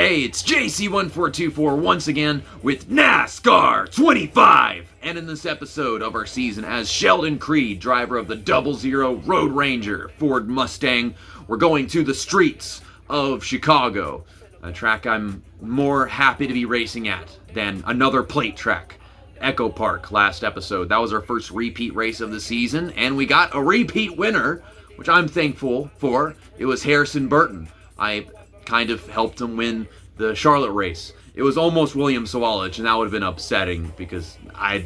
Hey, it's JC1424 once again with NASCAR 25! And in this episode of our season as Sheldon Creed, driver of the 00 Road Ranger Ford Mustang, we're going to the streets of Chicago, a track I'm more happy to be racing at than another plate track. Echo Park last episode. That was our first repeat race of the season, and we got a repeat winner, which I'm thankful for. It was Harrison Burton. I kind of helped him win the Charlotte race. It was almost William Sawalich, and that would have been upsetting because I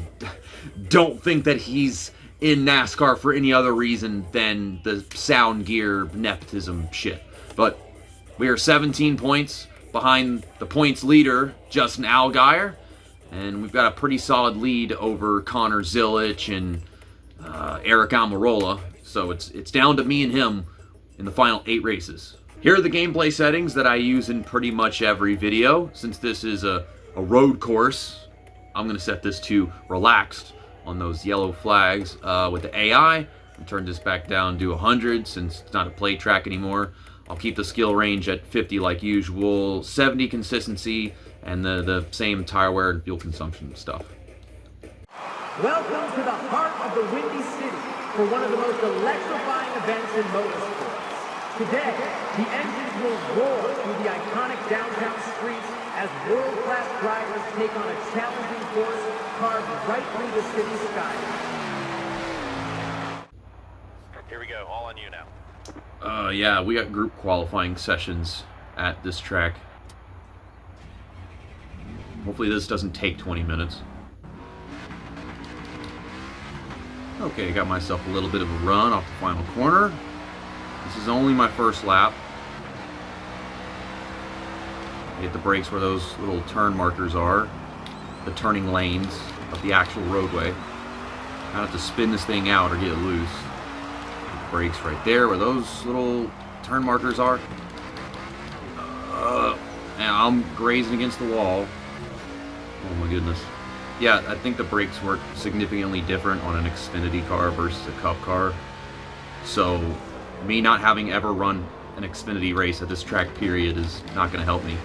don't think that he's in NASCAR for any other reason than the sound gear nepotism shit. But we are 17 points behind the points leader, Justin Allgaier, and we've got a pretty solid lead over Connor Zilich and Eric Almirola. So it's down to me and him in the final 8 races. Here are the gameplay settings that I use in pretty much every video. Since this is a road course, I'm going to set this to relaxed on those yellow flags. With the AI, I'll turn this back down to 100 since it's not a plate track anymore. I'll keep the skill range at 50 like usual, 70 consistency, and the same tire wear and fuel consumption stuff. Welcome to the heart of the Windy City for one of the most electrifying events in motorsports. Today, the engines will roar through the iconic downtown streets as world-class drivers take on a challenging course carved right through the city skyline. Here we go, all on you now. Yeah, we got group qualifying sessions at this track. Hopefully this doesn't take 20 minutes. Okay, got myself a little bit of a run off the final corner. This is only my first lap. Hit the brakes where those little turn markers are, the turning lanes of the actual roadway. I have to spin this thing out or get it loose. Hit the brakes right there where those little turn markers are. And I'm grazing against the wall. Oh my goodness. Yeah, I think the brakes work significantly different on an Xfinity car versus a Cup car. So me not having ever run an Xfinity race at this track period is not going to help me.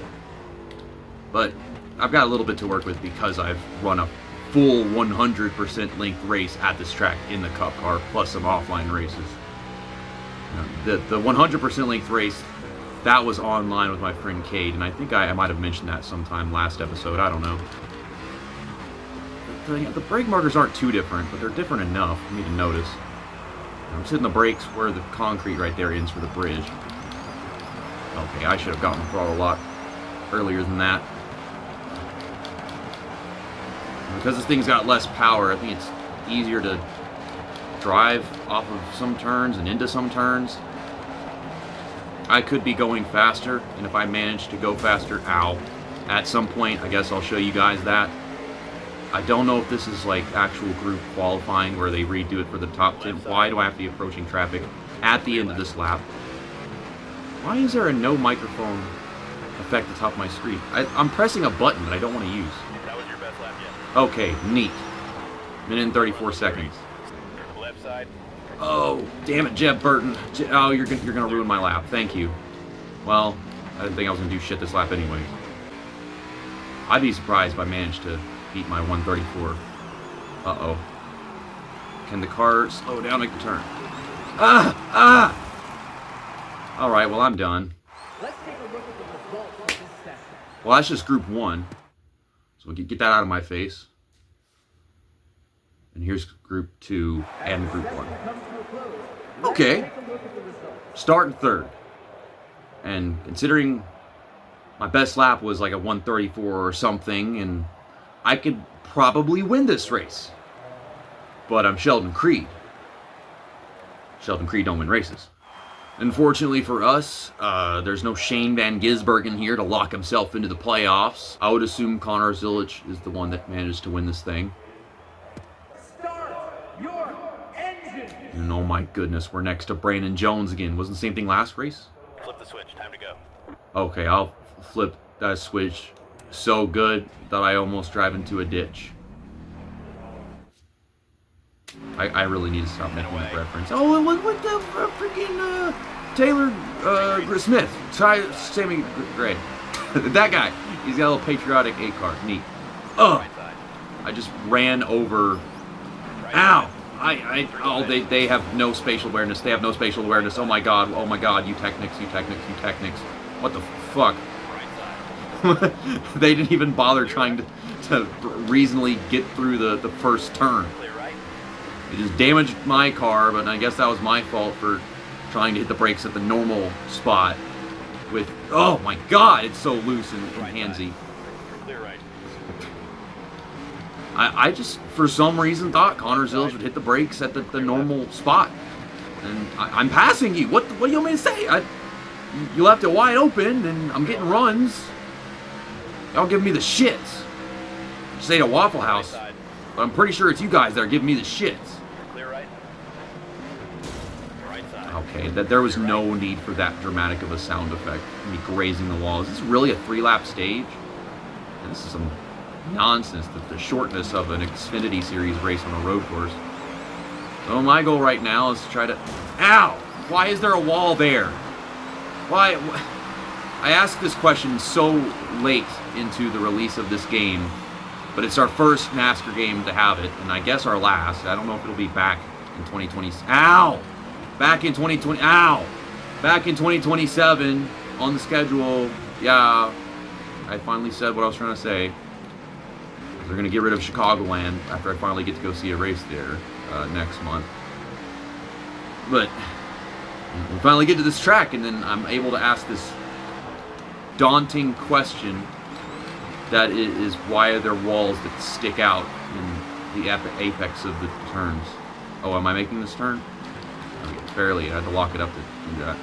But I've got a little bit to work with because I've run a full 100% length race at this track in the Cup car, plus some offline races. The 100% length race, that was online with my friend Cade, and I think I might have mentioned that sometime last episode, I don't know. The brake markers aren't too different, but they're different enough for me to notice. I'm just hitting the brakes where the concrete right there ends for the bridge. Okay, I should have gotten the throttle a lot earlier than that. Because this thing's got less power, I think it's easier to drive off of some turns and into some turns. I could be going faster, and if I manage to go faster, at some point, I guess I'll show you guys that. I don't know if this is like actual group qualifying where they redo it for the top 10. Why do I have to be approaching traffic at the end of this lap? Why is there a no microphone effect at the top of my screen? I'm pressing a button that I don't want to use. That was your best lap yet. Okay, neat. Minute and 34 seconds. Left side. Oh, damn it, Jeb Burton. Oh, you're gonna ruin my lap. Thank you. Well, I didn't think I was gonna do shit this lap anyways. I'd be surprised if I managed to beat my 134. Uh-oh. Can the car slow down, make the turn? Alright, well, I'm done. Let's take a look at the results of this session. Well, that's just group 1. So we'll get that out of my face. And here's group 2 and group 1. Okay. Starting third. And considering my best lap was like a 134 or something, and I could probably win this race. But I'm Sheldon Creed. Sheldon Creed don't win races. Unfortunately for us, there's no Shane Van Gisbergen here to lock himself into the playoffs. I would assume Connor Zilich is the one that managed to win this thing. Start your engine. And oh my goodness, we're next to Brandon Jones again. Wasn't the same thing last race? Flip the switch, time to go. Okay, I'll flip that switch so good that I almost drive into a ditch. I really need to stop making that reference. Oh, what the freaking Taylor Smith, Sammy Gray. That guy. He's got a little patriotic 8-car. Neat. Oh, Right side. I just ran over. Right Ow. side. Oh, they have no spatial awareness. They have no spatial awareness. Oh my god. Oh my god. You Technics. What the fuck? Right side. They didn't even bother trying to reasonably get through the first turn. Clear right. It just damaged my car, but I guess that was my fault for trying to hit the brakes at the normal spot. With, oh my god, it's so loose and handsy. Clear right. I just, for some reason, thought Connor Zilch would hit the brakes at the normal spot. And I'm passing you. What do you want me to say? You left it wide open, and I'm getting runs. Y'all giving me the shits. Just ate a Waffle House. Right side. But I'm pretty sure it's you guys that are giving me the shits. Clear right. Right side. Okay, that there was no need for that dramatic of a sound effect. Me grazing the wall. Is this really a 3-lap stage? And this is some nonsense. The shortness of an Xfinity Series race on a road course. So my goal right now is to try to... Ow! Why is there a wall there? Why... I asked this question so late into the release of this game, but it's our first NASCAR game to have it, and I guess our last. I don't know if it'll be back in 2020. Ow! Back in 2020. Ow! Back in 2027 on the schedule. Yeah, I finally said what I was trying to say. They're going to get rid of Chicagoland after I finally get to go see a race there next month. But we finally get to this track, and then I'm able to ask this daunting question that is why are there walls that stick out in the apex of the turns? Oh, am I making this turn? Okay, barely. I had to lock it up to do that.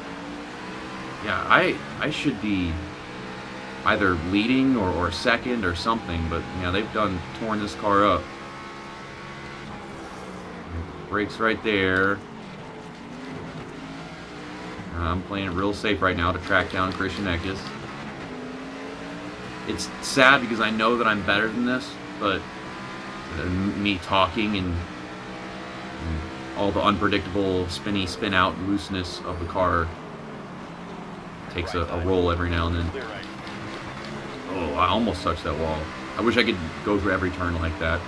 Yeah, I should be either leading or second or something, but yeah, they've torn this car up. Brakes right there. I'm playing it real safe right now to track down Christian Eckes. It's sad because I know that I'm better than this, but me talking and all the unpredictable spinny, spin out looseness of the car takes a roll every now and then. Clear right. Oh, I almost touched that wall. I wish I could go through every turn like that.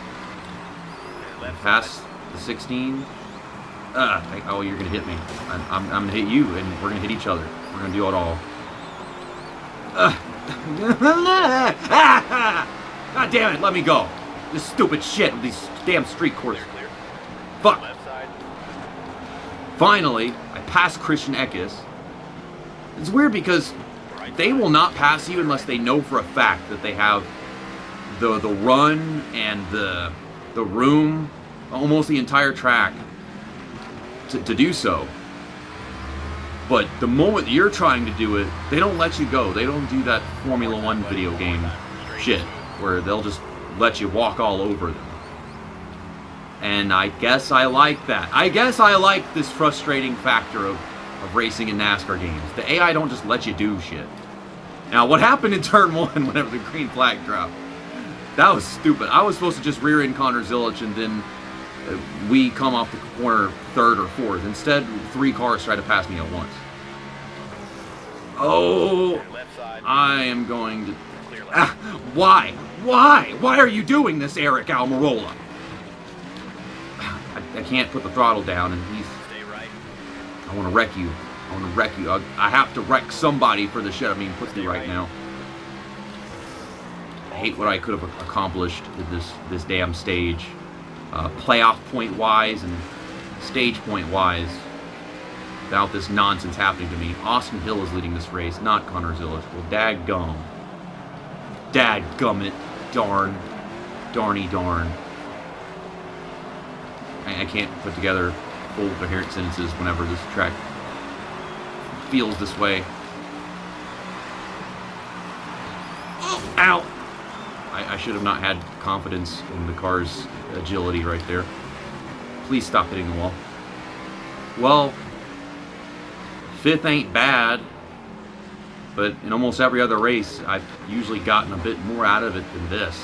Left Past the 16. Oh, you're gonna hit me. I'm gonna hit you, and we're gonna hit each other. We're gonna do it all. God damn it! Let me go. This stupid shit with these damn street courses. Clear. Fuck. Left side. Finally, I passed Christian Eckes. It's weird because they will not pass you unless they know for a fact that they have the run and the room, almost the entire track, to do so. But the moment you're trying to do it, they don't let you go. They don't do that Formula One video game shit where they'll just let you walk all over them. And I guess I like that. I guess I like this frustrating factor of racing in NASCAR games. The AI don't just let you do shit. Now, what happened in turn 1 whenever the green flag dropped? That was stupid. I was supposed to just rear end Connor Zilch and then we come off the corner 3rd or 4th. Instead, 3 cars try to pass me at once. Oh, Left side. I am going to... Clear left. Why? Why? Why are you doing this, Eric Almirola? I can't put the throttle down, and Stay right. I want to wreck you. I have to wreck somebody for the shit I'm being put through right now. I hate what I could have accomplished with this damn stage. Playoff point wise and stage point wise, without this nonsense happening to me. Austin Hill is leading this race, not Connor Zilch. Well, dadgummit. Darny darn. I can't put together full coherent sentences whenever this track feels this way. Ow! I should have not had confidence in the car's agility right there. Please stop hitting the wall. Well, 5th ain't bad, but in almost every other race, I've usually gotten a bit more out of it than this.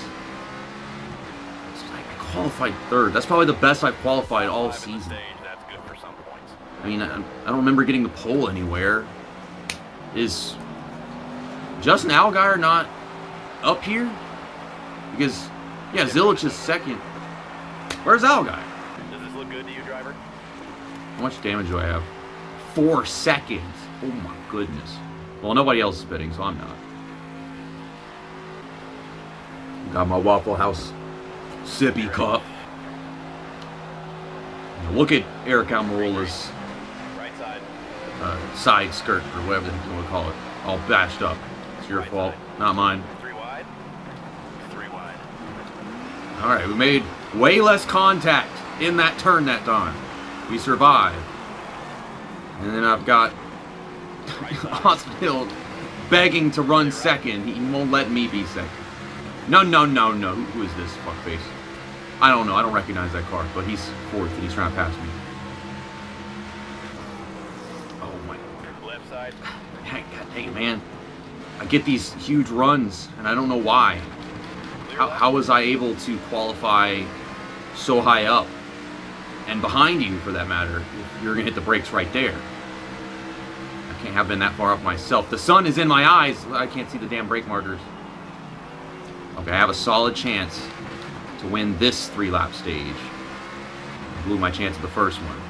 I qualified 3rd. That's probably the best I've qualified all 5 in the season. stage. That's good for some points. I mean, I don't remember getting the pole anywhere. Is Justin Allgaier not up here? Because, yeah, Zilich is second. Where's Allgaier? Does this look good to you, driver? How much damage do I have? 4 seconds. Oh my goodness. Well, nobody else is bidding, so I'm not. Got my Waffle House sippy cup. Now look at Eric Almirola's Right side. side skirt, or whatever the heck you want to call it. All bashed up. It's your fault, not mine. 3 wide. 3 wide. Alright, we made way less contact in that turn that time. We survived. And then I've got Austin Hill begging to run second. He won't let me be second. No. Who is this fuckface? I don't know. I don't recognize that car, but he's fourth and he's trying to pass me. Oh my. Left side. God dang it, man. I get these huge runs, and I don't know why. How was I able to qualify so high up? And behind you, for that matter, if you're going to hit the brakes right there. I can't have been that far off myself. The sun is in my eyes. I can't see the damn brake markers. Okay, I have a solid chance to win this 3-lap stage. I blew my chance at the first one.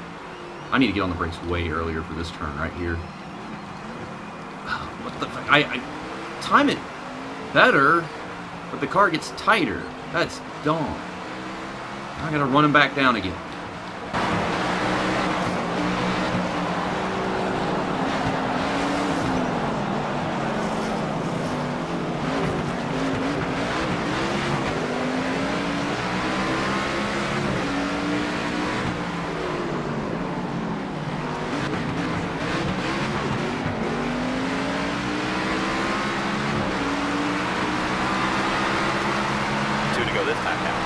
I need to get on the brakes way earlier for this turn right here. What the fuck? I time it better, but the car gets tighter. That's dumb. I gotta run him back down again. This time now.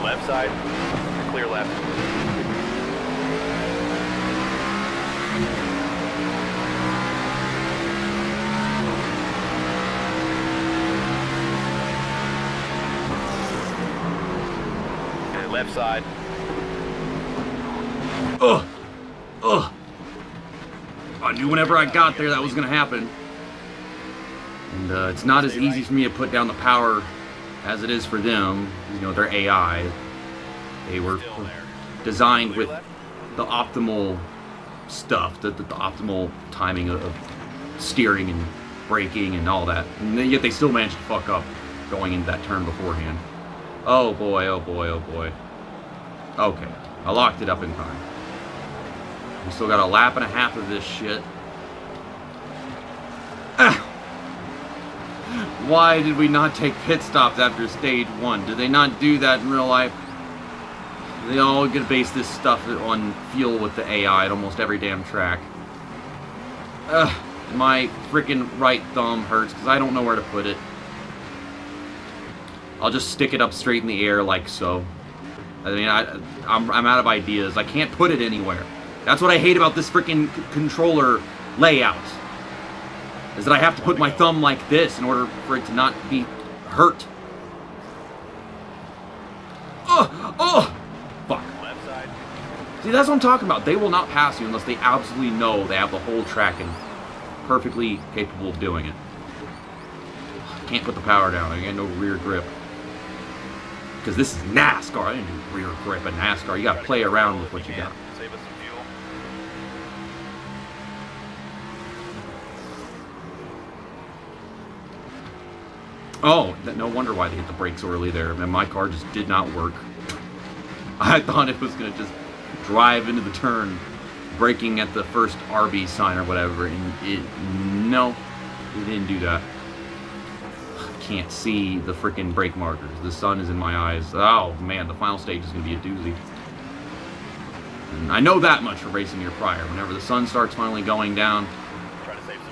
Left side, clear left. And left side. Ugh. I knew whenever I got there that was going to happen. And it's not as easy for me to put down the power as it is for them. You know, they're AI. They were designed with the optimal stuff, the optimal timing of steering and braking and all that. And yet they still managed to fuck up going into that turn beforehand. Oh boy. Okay, I locked it up in time. We still got a lap and a half of this shit. Why did we not take pit stops after stage 1? Did they not do that in real life? They all get to base this stuff on feel with the AI at almost every damn track. My freaking right thumb hurts because I don't know where to put it. I'll just stick it up straight in the air like so. I mean, I'm out of ideas. I can't put it anywhere. That's what I hate about this freaking controller layout. Is that I have to put my thumb like this in order for it to not be hurt. Oh! Fuck. Left side. See, that's what I'm talking about. They will not pass you unless they absolutely know they have the whole track and perfectly capable of doing it. Can't put the power down. I got no rear grip. Because this is NASCAR. I didn't do rear grip in NASCAR. You gotta play around with what you got. Save us some fuel. Oh, no wonder why they hit the brakes early there. Man, my car just did not work. I thought it was going to just drive into the turn, braking at the first RB sign or whatever, and no, it didn't do that. Can't see the freaking brake markers. The sun is in my eyes. Oh man, the final stage is going to be a doozy. And I know that much from racing year prior. Whenever the sun starts finally going down,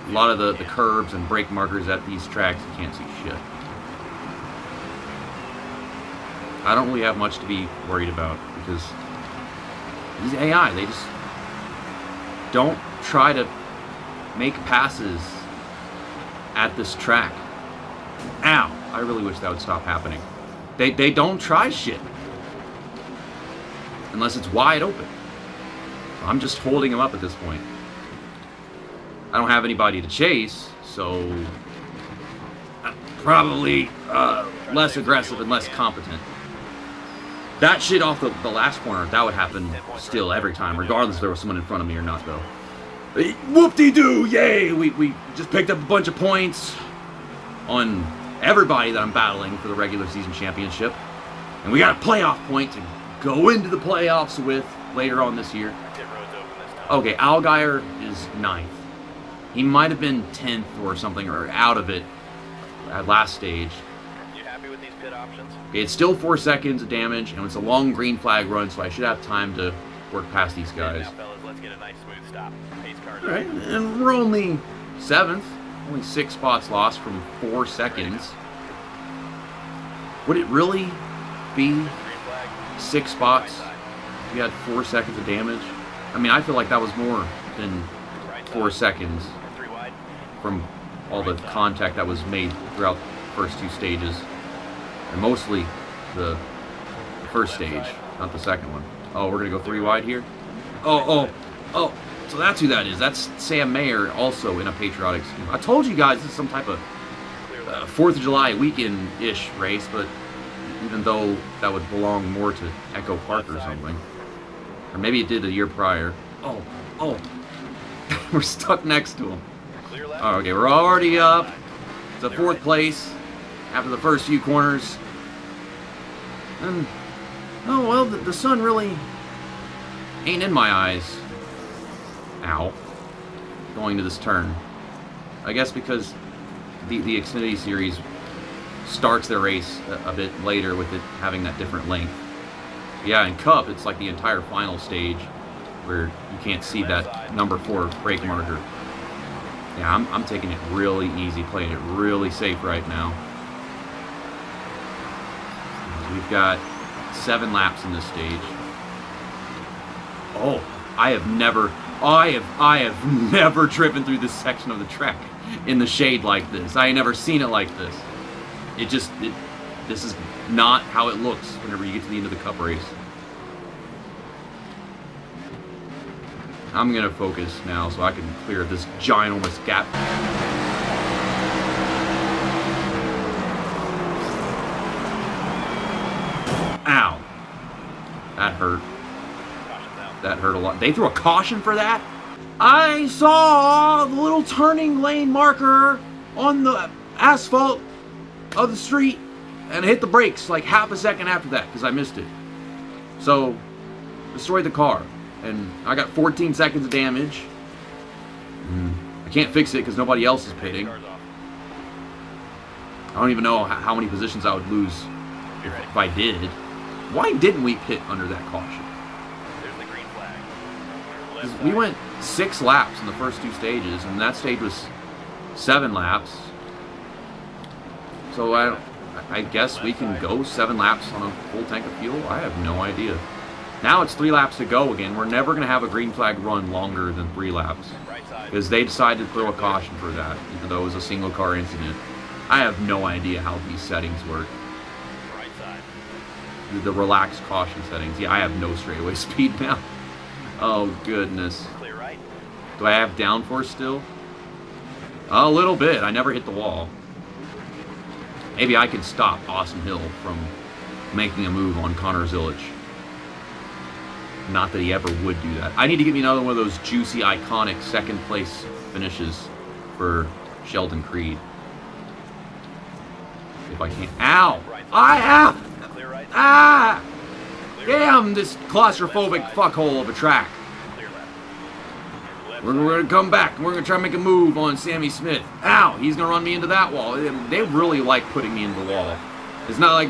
a lot of the curbs and brake markers at these tracks, you can't see shit. I don't really have much to be worried about because these AI, they just don't try to make passes at this track. Ow. I really wish that would stop happening. They don't try shit. Unless it's wide open. So I'm just holding them up at this point. I don't have anybody to chase, so probably less aggressive and less competent. That shit off the last corner, that would happen still every time, regardless if there was someone in front of me or not, though. Whoop-de-doo, yay! We just picked up a bunch of points on everybody that I'm battling for the regular season championship. And we got a playoff point to go into the playoffs with later on this year. Okay, Allgaier is 9th. He might have been 10th or something, or out of it at last stage. You happy with these pit options? Okay, it's still 4 seconds of damage, and it's a long green flag run, so I should have time to work past these guys. Now, fellas, let's get a nice smooth stop. Pace cars. All right, and we're only 7th. Only 6 spots lost from 4 seconds. Would it really be Green flag. 6 spots if you had 4 seconds of damage? I mean, I feel like that was more than 4 seconds 3 wide. from all the contact that was made throughout the first 2 stages. And mostly the first stage, not the second one. Oh, we're going to go 3 wide here? Oh. So that's who that is. That's Sam Mayer, also in a patriotic scheme. I told you guys this is some type of 4th of July weekend-ish race, but even though that would belong more to Echo Park or something. Or maybe it did a year prior. Oh. We're stuck next to him. Clear left. Oh, okay, we're already up to 4th place after the first few corners. And, oh, well, the sun really ain't in my eyes. Ow. Going to this turn. I guess because the Xfinity Series starts their race a bit later with it having that different length. Yeah, in Cup, it's like the entire final stage where you can't see that number 4 brake marker. Yeah, I'm taking it really easy, playing it really safe right now. We've got 7 laps in this stage. Oh, I have never driven through this section of the track in the shade like this. I ain't never seen it like this. This is not how it looks whenever you get to the end of the Cup race. I'm gonna focus now so I can clear this ginormous gap. Ow. That hurt. That hurt a lot. They threw a caution for that? I saw the little turning lane marker on the asphalt of the street and hit the brakes like half a second after that because I missed it. So, destroyed the car. And I got 14 seconds of damage. I can't fix it because nobody else is pitting. I don't even know how many positions I would lose if I did. Why didn't we pit under that caution? There's the green flag. We went 6 laps in the first 2 stages, and that stage was 7 laps. So I guess we can go 7 laps on a full tank of fuel? I have no idea. Now it's 3 laps to go again. We're never going to have a green flag run longer than 3 laps. Because they decided to throw a caution for that, even though it was a single car incident. I have no idea how these settings work. Right side. The relaxed caution settings. Yeah, I have no straightaway speed now. Oh, goodness. Clear right. Do I have downforce still? A little bit. I never hit the wall. Maybe I can stop Austin Hill from making a move on Connor Zilic. Not that he ever would do that. I need to get me another one of those juicy, iconic 2nd place finishes for Sheldon Creed. If I can. Ow! Clear right. Ah! Damn this claustrophobic fuckhole of a track. Clear left. We're going to come back and we're going to try to make a move on Sammy Smith. Ow! He's going to run me into that wall. They really like putting me into the wall. It's not like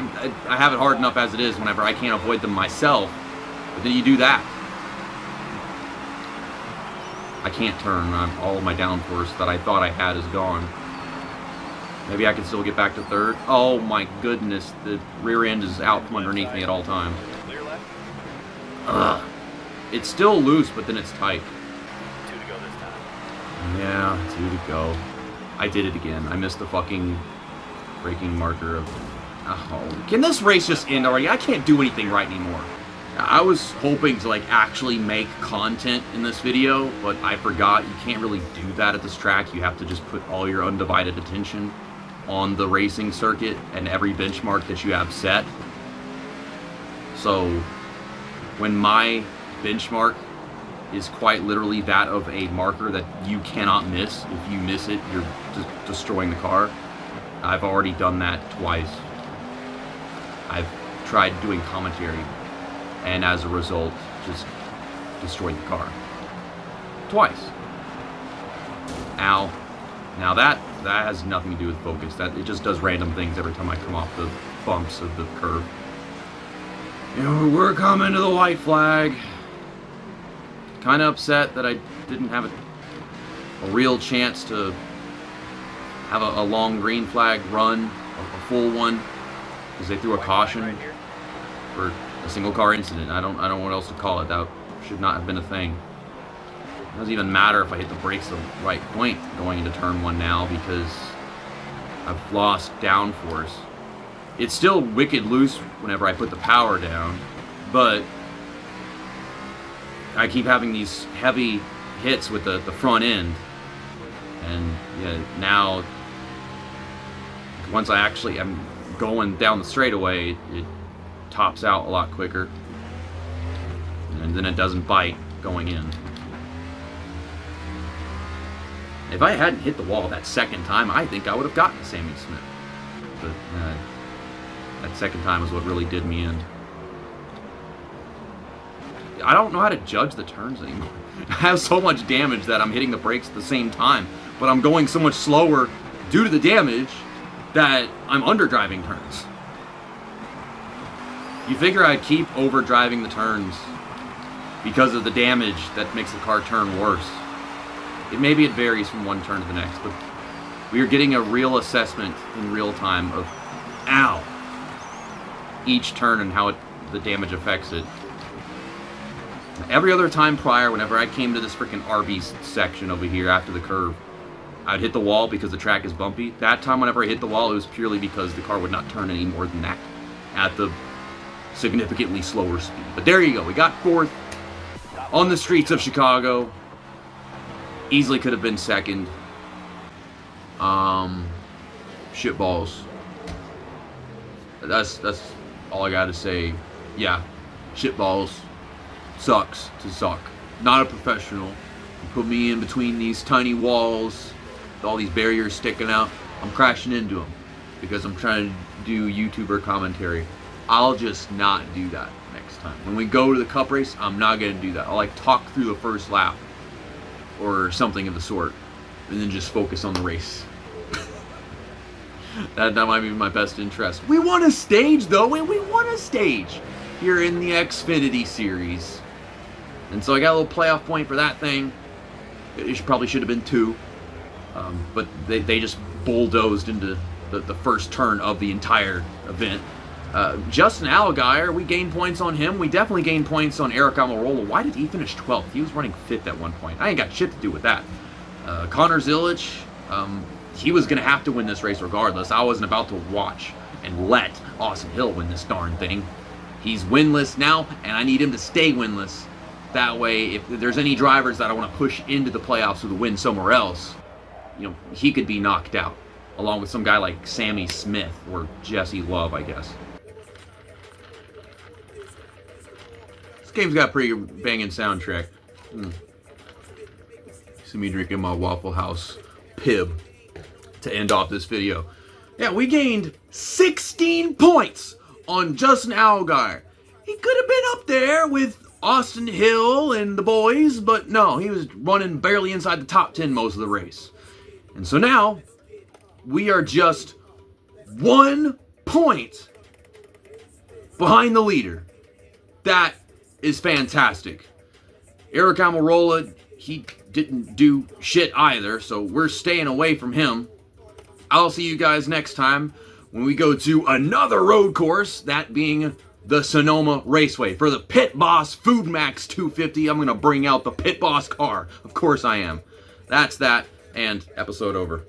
I have it hard enough as it is whenever I can't avoid them myself. But then you do that. I can't turn. All of my downforce that I thought I had is gone. Maybe I can still get back to 3rd. Oh my goodness. The rear end is out from underneath me at all times. Clear left. Ugh. It's still loose, but then it's tight. 2 to go this time. Yeah, 2 to go. I did it again. I missed the fucking braking marker of... Oh, can this race just end already? I can't do anything right anymore. I was hoping to like actually make content in this video, but I forgot you can't really do that at this track. You have to just put all your undivided attention on the racing circuit and every benchmark that you have set. So when my benchmark is quite literally that of a marker that you cannot miss, if you miss it, you're just destroying the car. I've already done that twice. I've tried doing commentary, and as a result, just destroyed the car. Twice. Ow. Now that has nothing to do with focus. That it just does random things every time I come off the bumps of the curve. You know, we're coming to the white flag. Kind of upset that I didn't have a real chance to have a long green flag run, a full one, because they threw a caution for a single car incident. I don't know what else to call it. That should not have been a thing. It doesn't even matter if I hit the brakes at the right point going into turn 1 now, because I've lost downforce. It's still wicked loose whenever I put the power down, but I keep having these heavy hits with the front end, and yeah, now once I actually am going down the straightaway, it tops out a lot quicker, and then it doesn't bite going in. If I hadn't hit the wall that second time, I think I would have gotten Sammy Smith, but that second time is what really did me in. I don't know how to judge the turns anymore. I have so much damage that I'm hitting the brakes at the same time, but I'm going so much slower due to the damage that I'm underdriving turns. You figure I'd keep overdriving the turns because of the damage that makes the car turn worse. Maybe it varies from one turn to the next, but we are getting a real assessment in real time of, ow, each turn and how the damage affects it. Every other time prior, whenever I came to this freaking RB section over here after the curve, I'd hit the wall because the track is bumpy. That time, whenever I hit the wall, it was purely because the car would not turn any more than that at the significantly slower speed. But there you go. We got 4th on the streets of Chicago. Easily could have been 2nd. Shitballs. That's all I gotta say. Yeah, shitballs. Sucks to suck. Not a professional. You put me in between these tiny walls, with all these barriers sticking out. I'm crashing into them because I'm trying to do YouTuber commentary. I'll just not do that next time. When we go to the cup race, I'm not going to do that. I'll like talk through the first lap or something of the sort, and then just focus on the race. that might be my best interest. We won a stage though. We won a stage here in the Xfinity Series. And so I got a little playoff point for that thing. It probably should have been 2. But they just bulldozed into the first turn of the entire event. Justin Allgaier, we gained points on him. We definitely gained points on Eric Almirola. Why did he finish 12th? He was running 5th at one point. I ain't got shit to do with that. Connor Zilich, he was going to have to win this race regardless. I wasn't about to watch and let Austin Hill win this darn thing. He's winless now, and I need him to stay winless. That way, if there's any drivers that I want to push into the playoffs with a win somewhere else, you know, he could be knocked out, along with some guy like Sammy Smith or Jesse Love, I guess. This game's got a pretty banging soundtrack. See me drinking my Waffle House Pib to end off this video. Yeah, we gained 16 points on Justin Allgaier. He could have been up there with Austin Hill and the boys, but no, he was running barely inside the top 10 most of the race. And so now, we are just 1 point behind the leader. That is fantastic. Eric Almirola, he didn't do shit either, so we're staying away from him. I'll see you guys next time when we go to another road course, that being the Sonoma Raceway. For the Pit Boss Food Max 250, I'm going to bring out the Pit Boss car. Of course I am. That's that, and episode over.